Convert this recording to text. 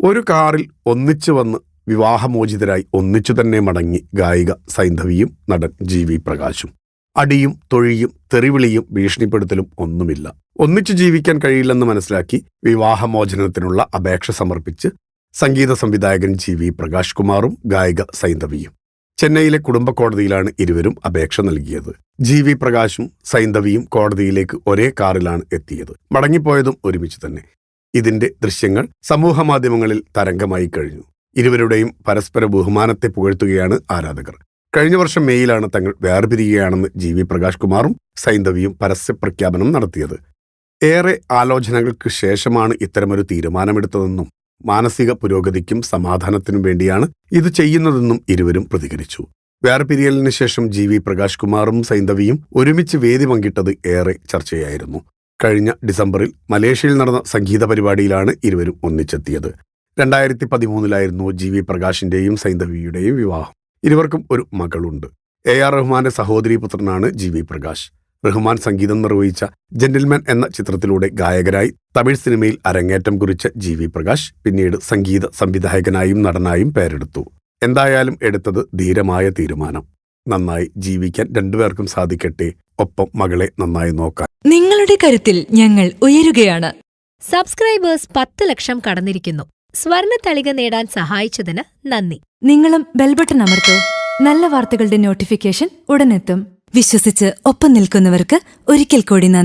ഒരു കാറിൽ ഒന്നിച്ചു വന്ന് വിവാഹമോചിതരായി ഒന്നിച്ചു തന്നെ മടങ്ങി ഗായിക സൈന്ധവിയും നടൻ ജി.വി. പ്രകാശും. അടിയും തൊഴിയും തെറിവിളിയും ഭീഷണിപ്പെടുത്തലും ഒന്നുമില്ല. ഒന്നിച്ചു ജീവിക്കാൻ കഴിയില്ലെന്ന് മനസ്സിലാക്കി വിവാഹമോചനത്തിനുള്ള അപേക്ഷ സമർപ്പിച്ച് സംഗീത സംവിധായകൻ ജി.വി. പ്രകാശ് കുമാറും ഗായിക സൈന്ധവിയും. ചെന്നൈയിലെ കുടുംബ കോടതിയിലാണ് ഇരുവരും അപേക്ഷ നൽകിയത്. ജി.വി. പ്രകാശും സൈന്ധവിയും കോടതിയിലേക്ക് ഒരേ കാറിലാണ് എത്തിയത്. മടങ്ങിപ്പോയതും ഒരുമിച്ച് തന്നെ. ഇതിന്റെ ദൃശ്യങ്ങൾ സമൂഹമാധ്യമങ്ങളിൽ തരംഗമായി കഴിഞ്ഞു. ഇരുവരുടെയും പരസ്പര ബഹുമാനത്തെ പുകഴ്ത്തുകയാണ് ആരാധകർ. കഴിഞ്ഞ വർഷം മെയ്യിലാണ് തങ്ങൾ വേർപിരിയുകയാണെന്ന് ജി.വി. പ്രകാശ് കുമാറും സൈന്ധവിയും പരസ്യ പ്രഖ്യാപനം നടത്തിയത്. ഏറെ ആലോചനകൾക്ക് ശേഷമാണ് ഇത്തരമൊരു തീരുമാനമെടുത്തതെന്നും മാനസിക പുരോഗതിക്കും സമാധാനത്തിനും വേണ്ടിയാണ് ഇത് ചെയ്യുന്നതെന്നും ഇരുവരും പ്രതികരിച്ചു. വേർപിരിയലിന് ശേഷം ജി.വി. പ്രകാശ് കുമാറും സൈന്ധവിയും ഒരുമിച്ച് വേദി പങ്കിട്ടത് ഏറെ ചർച്ചയായിരുന്നു. കഴിഞ്ഞ ഡിസംബറിൽ മലേഷ്യയിൽ നടന്ന സംഗീത പരിപാടിയിലാണ് ഇരുവരും ഒന്നിച്ചെത്തിയത്. 2013 ജി.വി. പ്രകാശിന്റെയും സൈന്ധവിയുടെയും വിവാഹം. ഇരുവർക്കും ഒരു മകളുണ്ട്. A.R. റഹ്മാന്റെ സഹോദരീ പുത്രനാണ് ജി.വി. പ്രകാശ്. റഹ്മാൻ സംഗീതം നിർവഹിച്ച ജെന്റിൽമാൻ എന്ന ചിത്രത്തിലൂടെ ഗായകരായി തമിഴ് സിനിമയിൽ അരങ്ങേറ്റം കുറിച്ച ജി.വി. പ്രകാശ് പിന്നീട് സംഗീത സംവിധായകനായും നടനായും പേരെടുത്തു. എന്തായാലും എടുത്തത് ധീരമായ തീരുമാനം. നന്നായി ജീവിക്കാൻ രണ്ടുപേർക്കും സാധിക്കട്ടെ. ഒപ്പം മകളെ നന്നായി നോക്കാൻ. നിങ്ങളുടെ കരുത്തിൽ ഞങ്ങൾ ഉയരുകയാണ്. സബ്സ്ക്രൈബേഴ്സ് 10 ലക്ഷം കടന്നിരിക്കുന്നു. സ്വർണ്ണ തളിക നേടാൻ സഹായിച്ചതിന് നന്ദി. നിങ്ങളും ബെൽബട്ടൺ അമർത്തോ. നല്ല വാർത്തകളുടെ നോട്ടിഫിക്കേഷൻ ഉടനെത്തും. വിശ്വസിച്ച് ഒപ്പം നിൽക്കുന്നവർക്ക് ഒരിക്കൽ കൂടി നന്ദി.